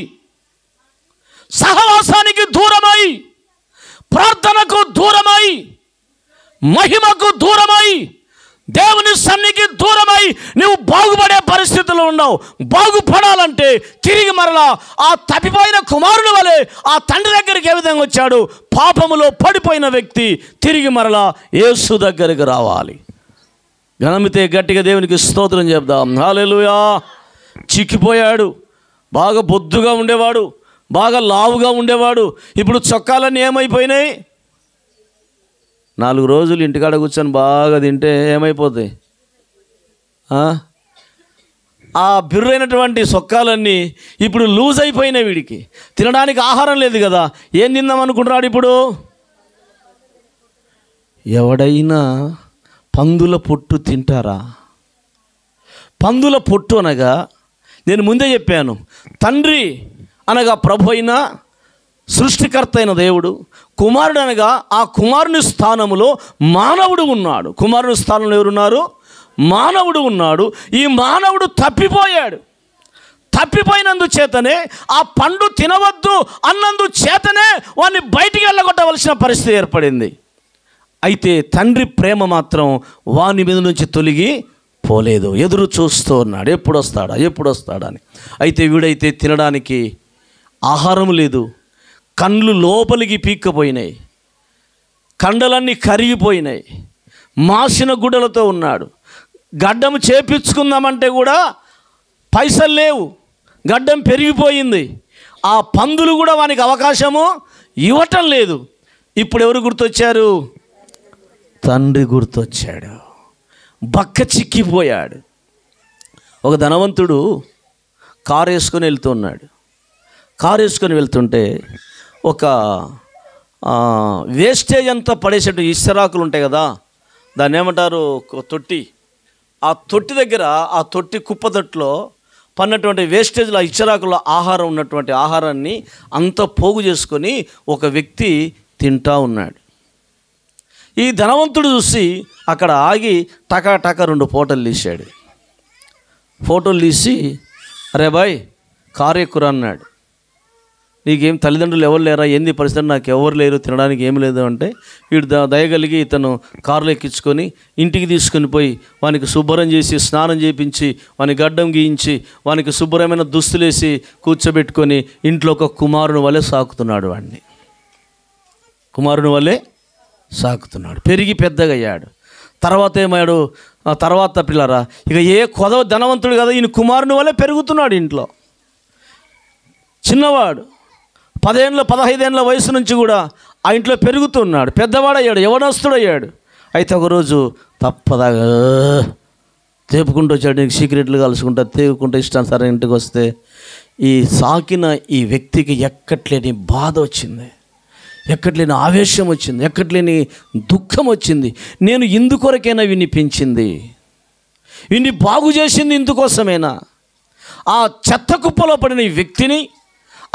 A: సహవాసానికి దూరమై, ప్రార్థనకు దూరమై, మహిమకు దూరమై, దేవుని సన్నిధికి దూరమై విడుదలై నువ్వు బాగుపడే పరిస్థితుల్లో ఉన్నావు. బాగుపడాలంటే తిరిగి మరలా ఆ తప్పిపోయిన కుమారుని వలె ఆ తండ్రి దగ్గరికి ఏ విధంగా వచ్చాడు? పాపములో పడిపోయిన వ్యక్తి తిరిగి మరలా యేసు దగ్గరికి రావాలి. ఘనమితే గట్టిగా దేవునికి స్తోత్రం చెప్దాం. హల్లెలూయా. చిక్కిపోయాడు. బాగా బొద్దుగా ఉండేవాడు, బాగా లావుగా ఉండేవాడు. ఇప్పుడు చొక్కాలన్నీ ఏమైపోయినాయి? 4 రోజులు ఇంటికాడ కూర్చొని బాగా తింటే ఏమైపోతాయి? ఆ బిర్రైనటువంటి చొక్కాలన్నీ ఇప్పుడు లూజ్ అయిపోయినాయి. వీడికి తినడానికి ఆహారం లేదు కదా, ఏం తిందాం అనుకుంటున్నాడు ఇప్పుడు? ఎవడైనా పందుల పొట్టు తింటారా? పందుల పొట్టు అనగా నేను ముందే చెప్పాను, తండ్రి అనగా ప్రభు అయిన సృష్టికర్త అయిన దేవుడు, కుమారుడు అనగా ఆ కుమారుని స్థానంలో మానవుడు ఉన్నాడు. కుమారుని స్థానంలో ఎవరున్నారు? మానవుడు ఉన్నాడు. ఈ మానవుడు తప్పిపోయాడు. తప్పిపోయినందు చేతనే ఆ పండు తినవద్దు అన్నందు చేతనే వాడిని బయటికి వెళ్ళగొట్టవలసిన పరిస్థితి ఏర్పడింది. అయితే తండ్రి ప్రేమ మాత్రం వాని మీద నుంచి తొలగి పోలేదు. ఎదురు చూస్తూ ఉన్నాడు, ఎప్పుడు వస్తాడా అని. అయితే వీడైతే తినడానికి ఆహారం లేదు, కండ్లు లోపలికి పీక్కపోయినాయి, కండలన్నీ కరిగిపోయినాయి, మాసిన గుడ్డలతో ఉన్నాడు. గడ్డం చేపించుకుందామంటే కూడా పైసలు లేవు, గడ్డం పెరిగిపోయింది. ఆ పందులు కూడా వానికి అవకాశము ఇవ్వటం లేదు. ఇప్పుడు ఎవరు గుర్తొచ్చారు? తండ్రి గుర్తొచ్చాడు. బక్క చిక్కిపోయాడు. ఒక ధనవంతుడు కారు వేసుకొని వెళ్తున్నాడు. కారు వేసుకొని వెళ్తుంటే ఒక వేస్టేజ్ అంతా పడేసేట్టు ఇస్తరాకులు ఉంటాయి కదా, దాన్ని ఏమంటారు? తొట్టి. ఆ తొట్టి దగ్గర, ఆ తొట్టి కుప్పతొట్టులో పన్నటువంటి వేస్టేజ్లో ఇచ్చరాకుల్లో ఆహారం ఉన్నటువంటి ఆహారాన్ని అంతా పోగు చేసుకొని ఒక వ్యక్తి తింటా ఉన్నాడు. ఈ ధనవంతుడు చూసి అక్కడ ఆగి టకా 2 ఫోటోలు తీశాడు. ఫోటోలు తీసి, అరే బాయ్ కారు ఎక్కురా అన్నాడు. నీకేం తల్లిదండ్రులు ఎవరు లేరా? ఏంది పరిస్థితి? నాకు ఎవరు లేరు, తినడానికి ఏమి లేదు అంటే, వీడు దయగలిగి ఇతను కారులో ఎక్కించుకొని ఇంటికి తీసుకొని పోయి వానికి శుభ్రం చేసి, స్నానం చేయించి, వాని గడ్డం గీయించి, వానికి శుభ్రమైన దుస్తులేసి కూర్చోబెట్టుకొని ఇంట్లో ఒక కుమారుని వలె సాకుతున్నాడు. వాడిని కుమారుని వలె సాకుతున్నాడు. పెరిగి పెద్దగా అయ్యాడు. తర్వాత ఏమయ్యాడు? తర్వాత పిల్లరా ఇక ఏ కొదవ ధనవంతుడు కదా, ఈయన కుమారుని వలె పెరుగుతున్నాడు. ఇంట్లో చిన్నవాడు 15 ఏళ్ళ వయసు నుంచి కూడా ఆ ఇంట్లో పెరుగుతున్నాడు. పెద్దవాడయ్యాడు, యవనస్తుడయ్యాడు. అయితే ఒకరోజు తప్పదాగా తేపుకుంటూ వచ్చాడు. నీకు సీక్రెట్లు కలుసుకుంటా తేపుకుంటూ ఇష్టానుసారం ఇంటికి వస్తే ఈ సాకిన ఈ వ్యక్తికి ఎక్కట్లేని బాధ వచ్చింది, ఎక్కట్లేని ఆవేశం వచ్చింది, ఎక్కట్లేని దుఃఖం వచ్చింది. నేను ఇందుకొరకైనా వీడిని పెంచింది, వీడిని బాగు చేసింది ఇందుకోసమేనా? ఆ చెత్త కుప్పలో పడిన ఈ వ్యక్తిని,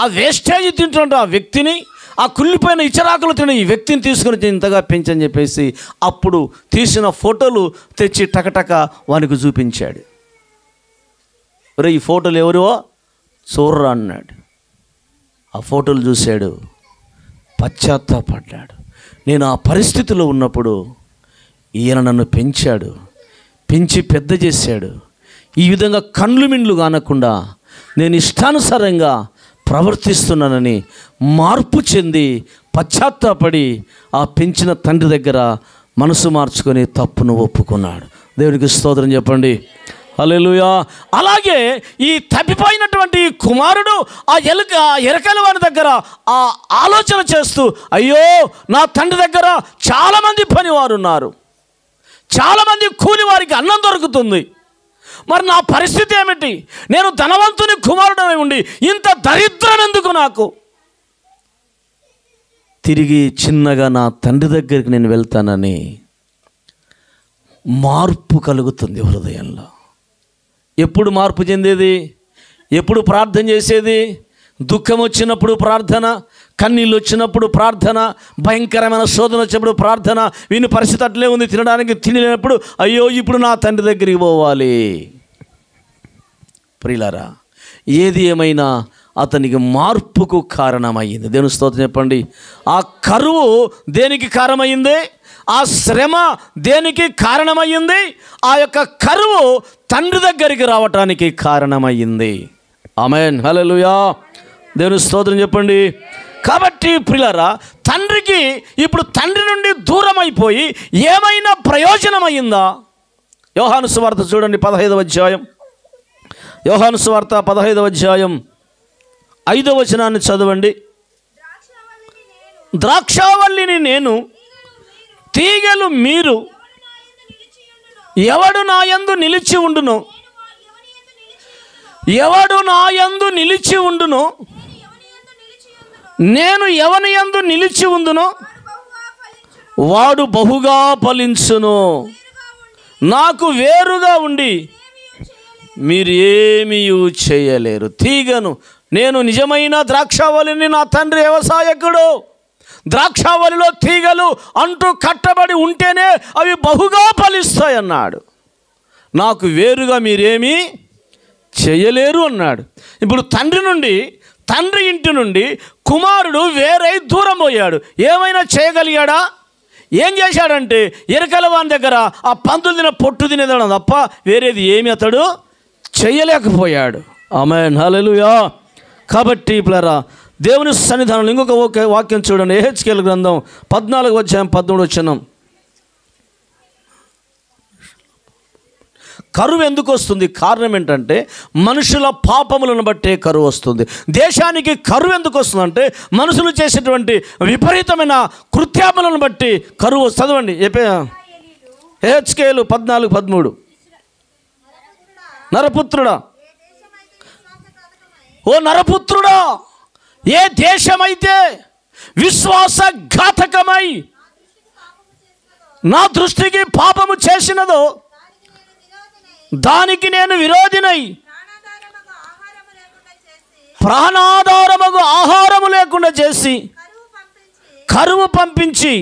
A: ఆ వేస్టేజ్ తింటున్న ఆ వ్యక్తిని, ఆ కుళ్ళిపోయిన ఇచరాకులు తిన్న ఈ వ్యక్తిని తీసుకుని ఇంతగా పెంచని చెప్పేసి అప్పుడు తీసిన ఫోటోలు తెచ్చి టకటక వానికి చూపించాడు. ఒరే ఈ ఫోటోలు ఎవరో చూర్రా అన్నాడు. ఆ ఫోటోలు చూశాడు, పశ్చాత్తాపడ్డాడు. నేను ఆ పరిస్థితిలో ఉన్నప్పుడు ఈయన నన్ను పెంచాడు, పెంచి పెద్ద చేశాడు. ఈ విధంగా కండ్లు మిండ్లు కానకుండా నేను ఇష్టానుసారంగా ప్రవర్తిస్తున్నానని మార్పు చెంది పశ్చాత్తాపడి ఆ పెంచిన తండ్రి దగ్గర మనసు మార్చుకొని తప్పును ఒప్పుకున్నాడు. దేవునికి స్తోత్రం చెప్పండి. హల్లెలూయా. అలాగే ఈ తప్పిపోయినటువంటి కుమారుడు ఆ ఎరకల వారి దగ్గర ఆ ఆలోచన చేస్తూ, అయ్యో నా తండ్రి దగ్గర చాలామంది పనివారు ఉన్నారు, చాలామంది కూలి వారికి అన్నం దొరుకుతుంది, మరి నా పరిస్థితి ఏమిటి? నేను ధనవంతుని కుమారుడమై ఉండి ఇంత దరిద్రం ఎందుకు నాకు? తిరిగి చిన్నగా నా తండ్రి దగ్గరికి నేను వెళ్తానని మార్పు కలుగుతుంది హృదయంలో. ఎప్పుడు మార్పు చెందేది? ఎప్పుడు ప్రార్థన చేసేది? దుఃఖం వచ్చినప్పుడు ప్రార్థన, కన్నీళ్ళు వచ్చినప్పుడు ప్రార్థన, భయంకరమైన శోధన వచ్చినప్పుడు ప్రార్థన. వీని పరిస్థితి అట్లే ఉంది, తినడానికి తిండి లేనప్పుడు అయ్యో ఇప్పుడు నా తండ్రి దగ్గరికి పోవాలి. ప్రియులారా, ఏది ఏమైనా అతనికి మార్పుకు కారణమైంది. దేవుని స్తోత్రం చెప్పండి. ఆ కరువు దేనికి కారణమైంది? ఆ శ్రమ దేనికి కారణమయ్యింది? ఆ యొక్క కరువు తండ్రి దగ్గరికి రావటానికి కారణమయ్యింది. ఆమేన్, హల్లెలూయా, దేవుని స్తోత్రం చెప్పండి. కాబట్టి ప్రియులారా, తండ్రికి ఇప్పుడు తండ్రి నుండి దూరం అయిపోయి ఏమైనా ప్రయోజనం అయ్యిందా? యోహాను సువార్త చూడండి 15వ అధ్యాయం. యోహాను సువార్త 15వ అధ్యాయం 5వ వచనాన్ని చదవండి. ద్రాక్షావల్లిని నేను, తీగలు మీరు. ఎవడు నా యందు నిలిచి ఉండును, ఎవడు నా యందు నిలిచి ఉండును, నేను ఎవని యందు నిలిచి ఉందునో వాడు బహుగా ఫలించును. నాకు వేరుగా ఉండి మీరు ఏమీ చేయలేరు. తీగను నేను, నిజమైన ద్రాక్షావళిని, నా తండ్రి వ్యవసాయకుడు. ద్రాక్షావళిలో తీగలు అంటూ కట్టబడి ఉంటేనే అవి బహుగా ఫలిస్తాయి అన్నాడు. నాకు వేరుగా మీరేమీ చేయలేరు అన్నాడు. ఇప్పుడు తండ్రి ఇంటి నుండి కుమారుడు వేరై దూరం పోయాడు. ఏమైనా చేయగలిగాడా? ఏం చేశాడంటే ఎరకల వాని దగ్గర ఆ పందులు తిన పొట్టు తినేదడం తప్ప వేరేది ఏమి అతడు చేయలేకపోయాడు. ఆమేన్, హల్లెలూయా. కాబట్టి ప్లరా, దేవుని సన్నిధానంలో ఇంకొక వాక్యం చూడండి. యెహెజ్కేలు గ్రంథం 14వ అధ్యాయం 13వ వచనం. కరువు ఎందుకు వస్తుంది? కారణం ఏంటంటే మనుషుల పాపములను బట్టే కరువు వస్తుంది. దేశానికి కరువు ఎందుకు వస్తుందంటే మనుషులు చేసేటువంటి విపరీతమైన కృత్యాములను బట్టి కరువు. చదవండి యెహెజ్కేలు 14:13. నరపుత్రుడా, ఓ నరపుత్రుడా, ఏ దేశమైతే విశ్వాసఘాతకమై నా దృష్టికి పాపము చేసినదో దానికి నేను విరోధినై ప్రాణాధారముగు ఆహారము లేకుండా చేసి కరువు పంపించి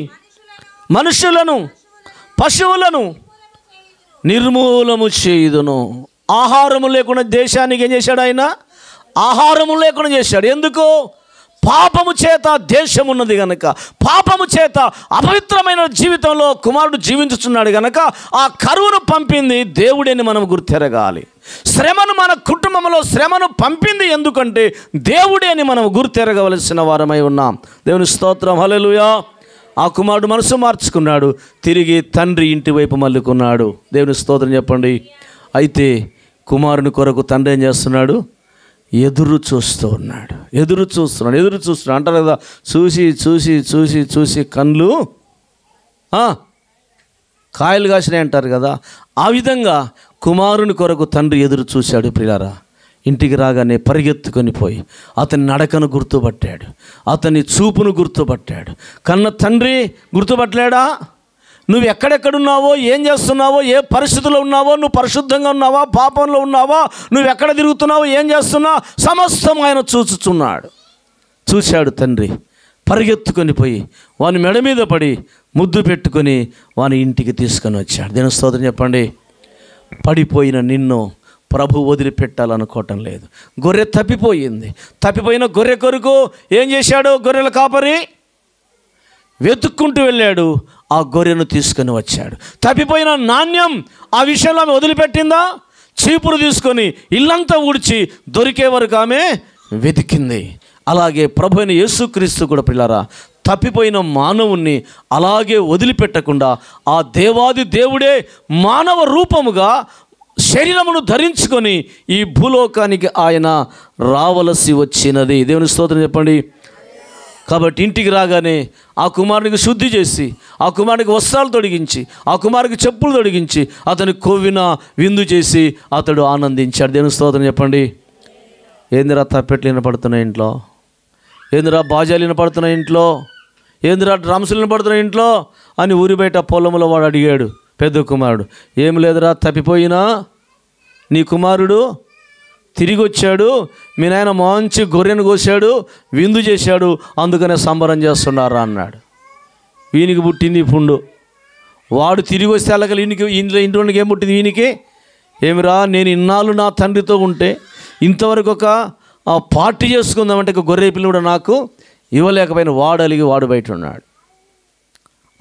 A: మనుషులను పశువులను నిర్మూలము చేయుదును. ఆహారము లేకుండా దేశానికి ఏం చేశాడు? ఆయన ఆహారము లేకుండా చేశాడు. ఎందుకు? పాపము చేత దేశం ఉన్నది కనుక, పాపము చేత అపవిత్రమైన జీవితంలో కుమారుడు జీవించుతున్నాడు కనుక ఆ కరువును పంపింది దేవుడని మనం గుర్తెరగాలి. శ్రమను, మన కుటుంబంలో శ్రమను పంపింది ఎందుకంటే దేవుడే అని మనం గుర్తెరగవలసిన వారమై ఉన్నాం. దేవుని స్తోత్రం, హల్లెలూయా. ఆ కుమారుడు మనసు మార్చుకున్నాడు, తిరిగి తండ్రి ఇంటి వైపు మళ్ళుకున్నాడు. దేవుని స్తోత్రం చెప్పండి. అయితే కుమారుని కొరకు తండ్రి ఏం చేస్తున్నాడు? ఎదురు చూస్తున్నాడు అంటారు కదా, చూసి చూసి చూసి చూసి కళ్ళు కాయలు కాసినాయి అంటారు కదా. ఆ విధంగా కుమారుని కొరకు తండ్రి ఎదురు చూశాడు. ప్రియులారా, ఇంటికి రాగానే పరిగెత్తుకొని పోయి అతని నడకను గుర్తుపట్టాడు, అతని చూపును గుర్తుపట్టాడు. కన్న తండ్రి గుర్తుపట్టలేడా? నువ్వు ఎక్కడెక్కడున్నావో, ఏం చేస్తున్నావో, ఏ పరిస్థితుల్లో ఉన్నావో, నువ్వు పరిశుద్ధంగా ఉన్నావా, పాపంలో ఉన్నావా, నువ్వు ఎక్కడ తిరుగుతున్నావో, ఏం చేస్తున్నావు, సమస్తం ఆయన చూశాడు తండ్రి. పరిగెత్తుకొని పోయి వాని మెడ మీద పడి ముద్దు పెట్టుకొని వాని ఇంటికి తీసుకొని వచ్చాడు. దేవుని స్తోత్రం చెప్పండి. పడిపోయిన నిన్ను ప్రభు వదిలిపెట్టాలనుకోవటం లేదు. గొర్రె తప్పిపోయిన గొర్రె కొరకు ఏం చేశాడు? గొర్రెల కాపరి వెతుక్కుంటూ వెళ్ళాడు, ఆ గొర్రెను తీసుకొని వచ్చాడు. తప్పిపోయిన నాణ్యం ఆ విషయంలో ఆమె వదిలిపెట్టిందా? చీపురు తీసుకొని ఇల్లంతా ఊడ్చి దొరికే వరకు ఆమె వెతికింది. అలాగే ప్రభు అయిన యేసుక్రీస్తు కూడా ప్రియులారా, తప్పిపోయిన మానవుణ్ణి అలాగే వదిలిపెట్టకుండా ఆ దేవాది దేవుడే మానవ రూపముగా శరీరమును ధరించుకొని ఈ భూలోకానికి ఆయన రావలసి వచ్చినది. దేవుని స్తోత్రం చెప్పండి. కాబట్టి ఇంటికి రాగానే ఆ కుమారునికి శుద్ధి చేసి, ఆ కుమారునికి వస్త్రాలు తొడిగించి, ఆ కుమారునికి చెప్పులు తొడిగించి, అతని కొవ్విన విందు చేసి అతడు ఆనందించాడు. దేవుని స్తోత్రం చెప్పండి. ఏందిరా తప్పెట్లు వినపడుతున్నాయి ఇంట్లో, ఏందిరా బాజాలు వినపడుతున్నాయి ఇంట్లో, ఏందిరా డ్రమ్సులు వినపడుతున్నాయి ఇంట్లో అని ఊరి బయట పొలంలో వాడు అడిగాడు. పెద్ద కుమారుడు, ఏం లేదురా, తప్పిపోయినా నీ కుమారుడు తిరిగి వచ్చాడు, మీ నాయన మంచి గొర్రెను కోసాడు, విందు చేశాడు, అందుకనే సంబరం చేస్తున్నారా అన్నాడు. వీనికి పుట్టింది పుండు. వాడు తిరిగి వస్తే అలాగలి ఇంట్లోనికి ఏం పుట్టింది వీనికి? ఏమిరా, నేను ఇన్నాళ్ళు నా తండ్రితో ఉంటే ఇంతవరకు ఒక పార్టీ చేసుకుందామంటే ఒక గొర్రె పిల్ల కూడా నాకు ఇవ్వలేకపోయిన వాడు అలిగి వాడు బయట ఉన్నాడు.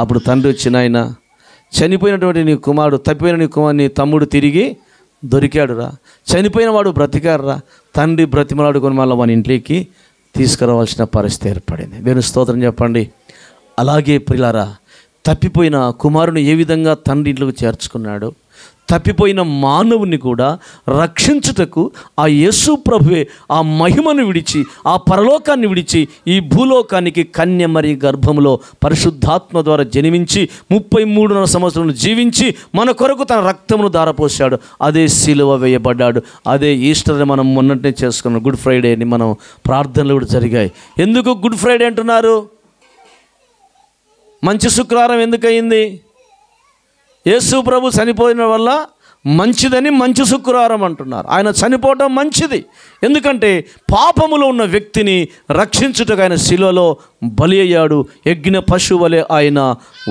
A: అప్పుడు తండ్రి వచ్చి, నాయన చనిపోయినటువంటి నీ కుమారుడు, తప్పిపోయిన నీ కుమారుడు, నీ తమ్ముడు తిరిగి దొరికాడురా, చనిపోయిన వాడు బ్రతికాడురా. తండ్రి బ్రతిమలాడుకొని మళ్ళీ మన ఇంట్లోకి తీసుకురావాల్సిన పరిస్థితి ఏర్పడింది. దేవుని స్తోత్రం చెప్పండి. అలాగే ప్రియులారా, తప్పిపోయిన కుమారుని ఏ విధంగా తండ్రి ఇంట్లోకి చేర్చుకున్నాడో, తప్పిపోయిన మానవుని కూడా రక్షించుటకు ఆ యేసు ప్రభువే ఆ మహిమను విడిచి, ఆ పరలోకాన్ని విడిచి ఈ భూలోకానికి కన్య మరి గర్భంలో పరిశుద్ధాత్మ ద్వారా జన్మించి 33 సంవత్సరాలు జీవించి మన కొరకు తన రక్తమును ధారపోసాడు. అదే సిలువ వేయబడ్డాడు. అదే ఈస్టర్ని మనం మొన్ననే చేసుకున్నాం. గుడ్ ఫ్రైడేని మనం ప్రార్థనలు కూడా జరిగాయి. ఎందుకు గుడ్ ఫ్రైడే అంటున్నారు? మంచి శుక్రవారం ఎందుకయింది? యేసు ప్రభు చనిపోయిన వల్ల మంచిదని మంచి శుక్రవారం అంటున్నారు. ఆయన చనిపోవటం మంచిది. ఎందుకంటే పాపములో ఉన్న వ్యక్తిని రక్షించుటకు ఆయన శిలువలో బలి అయ్యాడు. యజ్ఞ పశువు వలె ఆయన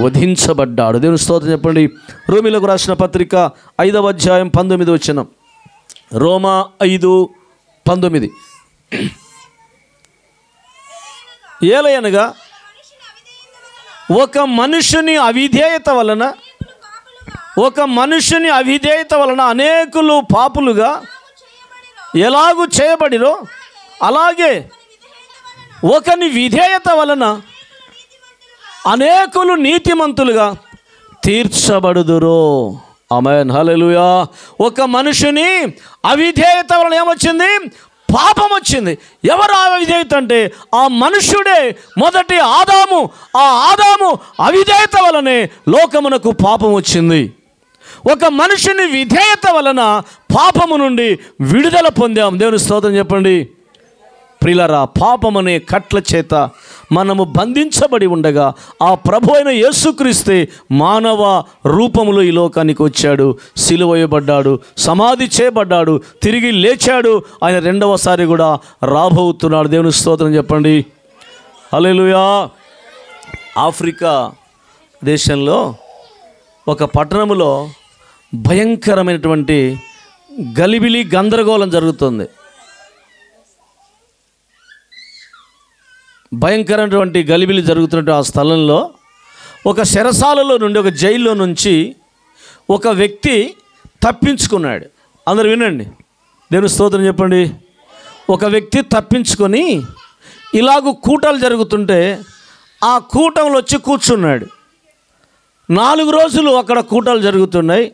A: వధించబడ్డాడు. దేవుని స్తోత్రం చెప్పండి. రోమీలకు రాసిన పత్రిక 5వ అధ్యాయం 19వ వచనం. రోమా 5:19. ఏలయనగా ఒక మనుషుని అవిధేయత వలన అనేకులు పాపులుగా ఎలాగూ చేయబడిరో, అలాగే ఒకని విధేయత వలన అనేకులు నీతిమంతులుగా తీర్చబడుదురు. ఆమేన్, హల్లెలూయా. ఒక మనుషుని అవిధేయత వలన ఏమొచ్చింది? పాపం వచ్చింది. ఎవరు అవిధేయత అంటే ఆ మనుష్యుడే, మొదటి ఆదాము. ఆ ఆదాము అవిధేయత వలనే లోకమునకు పాపం వచ్చింది. ఒక మనుషుని విధేయత వలన పాపము నుండి విడుదల పొందాం. దేవుని స్తోత్రం చెప్పండి. ప్రియులారా, పాపమనే కట్ల చేత మనము బంధించబడి ఉండగా ఆ ప్రభు అయిన యేసుక్రీస్తే మానవ రూపములో ఈ లోకానికి వచ్చాడు, సిలువ వేయబడ్డాడు, సమాధి చేయబడ్డాడు, తిరిగి లేచాడు. ఆయన రెండవసారి కూడా రాబోతున్నాడు. దేవుని స్తోత్రం చెప్పండి. హల్లెలూయా. ఆఫ్రికా దేశంలో ఒక పట్టణంలో భయంకరమైనటువంటి గలిబిలి గందరగోళం జరుగుతుంది. భయంకరమైనటువంటి గలిబిలి జరుగుతున్నట్టు ఆ స్థలంలో ఒక చెరసాలలో నుండి, ఒక జైల్లో నుంచి ఒక వ్యక్తి తప్పించుకున్నాడు. అందరు వినండి, దేవుని స్తోత్రం చెప్పండి. ఒక వ్యక్తి తప్పించుకొని ఇలాగూ కూటాలు జరుగుతుంటే ఆ కూటంలో వచ్చి కూర్చున్నాడు. 4 రోజులు అక్కడ కూటాలు జరుగుతున్నాయి.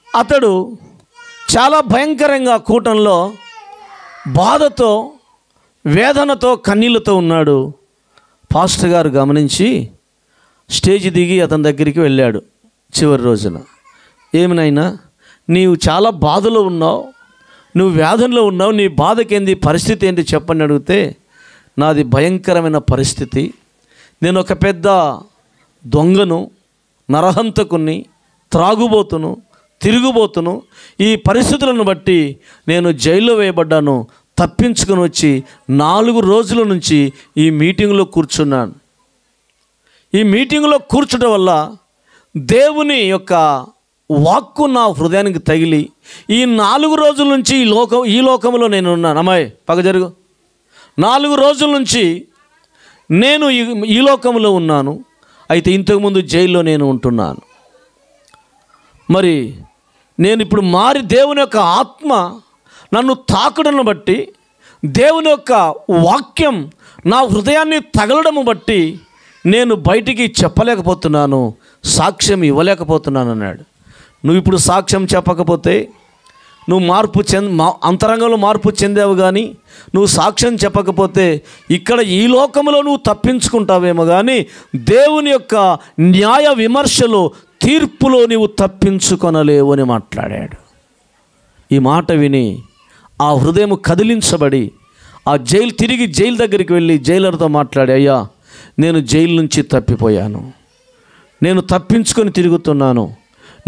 A: అతడు చాలా భయంకరంగా కూటంలో బాధతో, వేదనతో, కన్నీళ్లతో ఉన్నాడు. పాస్టర్ గారు గమనించి స్టేజ్ దిగి అతని దగ్గరికి వెళ్ళాడు. చివరి రోజున, ఏమినైనా నీవు చాలా బాధలో ఉన్నావు, నువ్వు వేదనలో ఉన్నావు, నీ బాధకేంది, పరిస్థితి ఏంటి చెప్పని అడిగితే, నాది భయంకరమైన పరిస్థితి, నేను ఒక పెద్ద దొంగను, నరహంతకుని, త్రాగుబోతును, తిరుగుబోతును. ఈ పరిస్థితులను బట్టి నేను జైల్లో వేయబడ్డాను. తప్పించుకొని వచ్చి 4 రోజుల నుంచి ఈ మీటింగ్లో కూర్చున్నాను. ఈ మీటింగ్లో కూర్చోడం వల్ల దేవుని యొక్క వాక్కు నా హృదయానికి తగిలి ఈ 4 రోజుల నుంచి ఈ లోకంలో నేను ఉన్నాను. అమ్మాయి పగ జరుగు. 4 రోజుల నుంచి నేను ఈ లోకంలో ఉన్నాను. అయితే ఇంతకుముందు జైల్లో నేను ఉంటున్నాను. మరి నేను ఇప్పుడు మారి దేవుని యొక్క ఆత్మ నన్ను తాకడను బట్టి, దేవుని యొక్క వాక్యం నా హృదయాన్ని తగలడము బట్టి నేను బయటికి చెప్పలేకపోతున్నాను, సాక్ష్యం ఇవ్వలేకపోతున్నాను అన్నాడు. నువ్వు ఇప్పుడు సాక్ష్యం చెప్పకపోతే నువ్వు అంతరంగంలో మార్పు చెందావు, కానీ నువ్వు సాక్ష్యం చెప్పకపోతే ఇక్కడ ఈ లోకంలో నువ్వు తప్పించుకుంటావేమో, కానీ దేవుని యొక్క న్యాయ విమర్శలో, తీర్పులో నీవు తప్పించుకొనలేవు అని మాట్లాడాడు. ఈ మాట విని ఆ హృదయం కదిలించబడి తిరిగి జైలు దగ్గరికి వెళ్ళి జైలర్తో మాట్లాడి, అయ్యా నేను జైలు నుంచి తప్పిపోయాను, నేను తప్పించుకొని తిరుగుతున్నాను,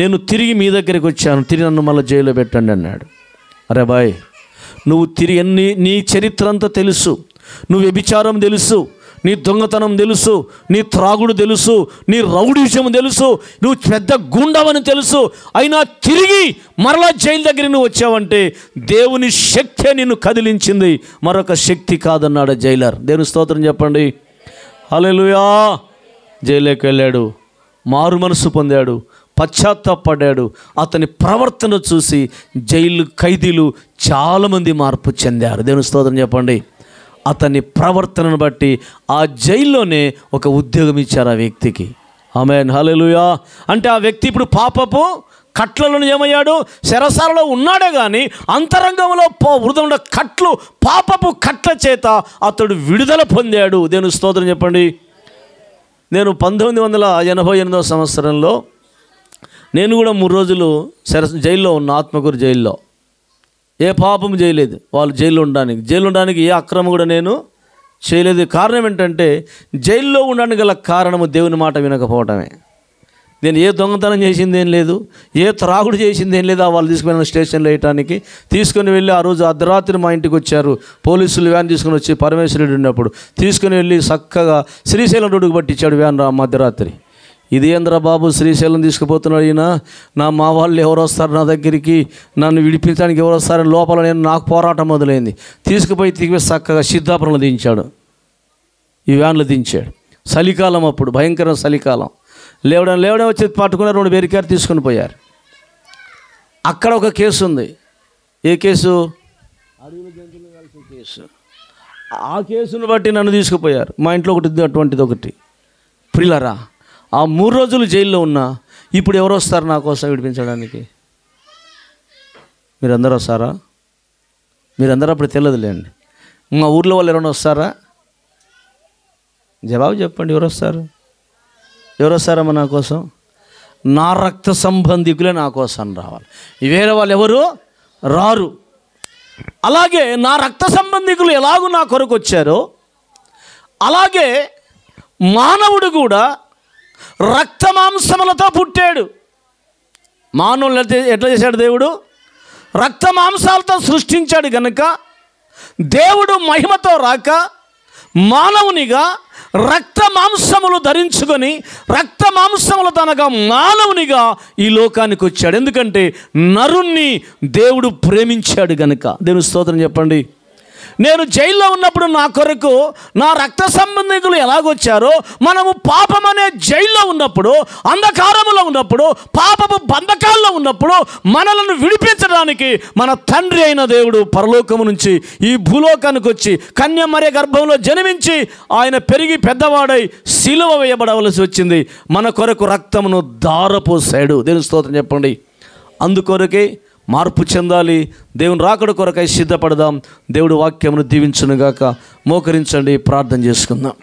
A: నేను తిరిగి మీ దగ్గరికి వచ్చాను, తిరిగి నన్ను మళ్ళీ జైల్లో పెట్టండి అన్నాడు. అరే బాయ్, నువ్వు తిరిగి నీ చరిత్ర అంతా తెలుసు, నువ్వు వ్యభిచారం తెలుసు, నీ దొంగతనం తెలుసు, నీ త్రాగుడు తెలుసు, నీ రౌడీజం తెలుసు, నువ్వు పెద్ద గుండవని తెలుసు, అయినా తిరిగి మరలా జైలు దగ్గర నువ్వు వచ్చావంటే దేవుని శక్తే నిన్ను కదిలించింది, మరొక శక్తి కాదన్నాడు జైలర్. దేవుని స్తోత్రం చెప్పండి. హల్లెలూయా. జైలుకి వెళ్ళాడు, మారు మనసు పొందాడు, పశ్చాత్తాపడ్డాడు. అతని ప్రవర్తన చూసి జైలు ఖైదీలు చాలామంది మార్పు చెందారు. దేవుని స్తోత్రం చెప్పండి. అతని ప్రవర్తనను బట్టి ఆ జైల్లోనే ఒక ఉద్యోగం ఇచ్చారు ఆ వ్యక్తికి. ఆమేన్, హల్లెలూయా. అంటే ఆ వ్యక్తి ఇప్పుడు పాపపు కట్లలో ఏమయ్యాడు? చెరసాలలో ఉన్నాడే కానీ అంతరంగంలో హృదయంలో కట్లు, పాపపు కట్ల చేత అతడు విడుదల పొందాడు. దేవుని స్తోత్రం చెప్పండి. నేను 1988 సంవత్సరంలో నేను కూడా 3 రోజులు జైల్లో ఉన్న, ఆత్మకూరు జైల్లో. ఏ పాపం చేయలేదు. వాళ్ళు జైల్లో ఉండడానికి ఏ అక్రమం కూడా నేను చేయలేదు. కారణం ఏంటంటే జైల్లో ఉండడానికి గల కారణము దేవుని మాట వినకపోవటమే. నేను ఏ దొంగతనం చేసింది ఏం లేదు, ఏ త్రాగుడు చేసింది ఏం లేదు. వాళ్ళు తీసుకుని స్టేషన్లో వేయటానికి తీసుకుని వెళ్ళి, ఆ రోజు అర్ధరాత్రి మా ఇంటికి వచ్చారు పోలీసులు. వ్యాన్ తీసుకుని వచ్చి పరమేశ్వరుడు ఉన్నప్పుడు తీసుకుని వెళ్ళి చక్కగా శ్రీశైలం రోడ్డుకు పట్టించాడు వ్యాన్ మధ్యరాత్రి. ఇది ఏంద్రా బాబు, శ్రీశైలం తీసుకుపోతున్నాడు ఈయన, మా వాళ్ళు ఎవరు వస్తారు నా దగ్గరికి, నన్ను విడిపించడానికి ఎవరు వస్తారని లోపల నాకు పోరాటం మొదలైంది. తీసుకుపోయి చక్కగా సిద్ధాపురంలో దించాడు, ఈ వ్యాన్లో దించాడు. చలికాలం, అప్పుడు భయంకర చలికాలం. లేవడం వచ్చి పట్టుకున్నారు, 2 బెరికారు తీసుకుని పోయారు. అక్కడ ఒక కేసు ఉంది. ఏ కేసు? అడవిలో జంతువులు కలిసే కేసు. ఆ కేసును బట్టి నన్ను తీసుకుపోయారు. మా ఇంట్లో ఒకటి, అటువంటిది ఒకటి. ప్రియులారా, ఆ 3 రోజులు జైల్లో ఉన్నా. ఇప్పుడు ఎవరు వస్తారు నా కోసం విడిపించడానికి? మీరందరూ వస్తారా? మీరందరూ అప్పుడు తెలియదులేండి. మా ఊర్లో వాళ్ళు ఎవరైనా వస్తారా? జవాబు చెప్పండి. ఎవరు వస్తారమ్మా నా కోసం? నా రక్త సంబంధికులే నా కోసం రావాలి. వేరే వాళ్ళు ఎవరు రారు. అలాగే నా రక్త సంబంధికులు ఎలాగూ నా కొరకు వచ్చారో, అలాగే మానవుడు కూడా రక్త మాంసములతో పుట్టాడు. మానవులు ఎట్లా చేశాడు దేవుడు? రక్త మాంసాలతో సృష్టించాడు కనుక దేవుడు మహిమతో రాక మానవునిగా రక్త మాంసములు ధరించుకొని రక్త మాంసములు తనగా మానవునిగా ఈ లోకానికి వచ్చాడు. ఎందుకంటే నరుణ్ణి దేవుడు ప్రేమించాడు కనుక. దేవుని స్తోత్రం చెప్పండి. నేను జైల్లో ఉన్నప్పుడు నా కొరకు నా రక్త సంబంధికులు ఎలాగొచ్చారో, మనము పాపం అనే జైల్లో ఉన్నప్పుడు, అంధకారములో ఉన్నప్పుడు, పాపపు బంధకాల్లో ఉన్నప్పుడు మనలను విడిపించడానికి మన తండ్రి అయిన దేవుడు పరలోకము నుంచి ఈ భూలోకానికి వచ్చి కన్య మరియ గర్భంలో జన్మించి ఆయన పెరిగి పెద్దవాడై సిలువ వేయబడవలసి వచ్చింది. మన కొరకు రక్తమును ధారపోసాడు. దేవుని స్తోత్రం చెప్పండి. అందుకొరకే మార్పు చెందాలి. దేవుని రాకడ కొరకై సిద్ధపడదాం. దేవుడు వాక్యమును దీవించునుగాక. మోకరించండి, ప్రార్థన చేసుకుందాం.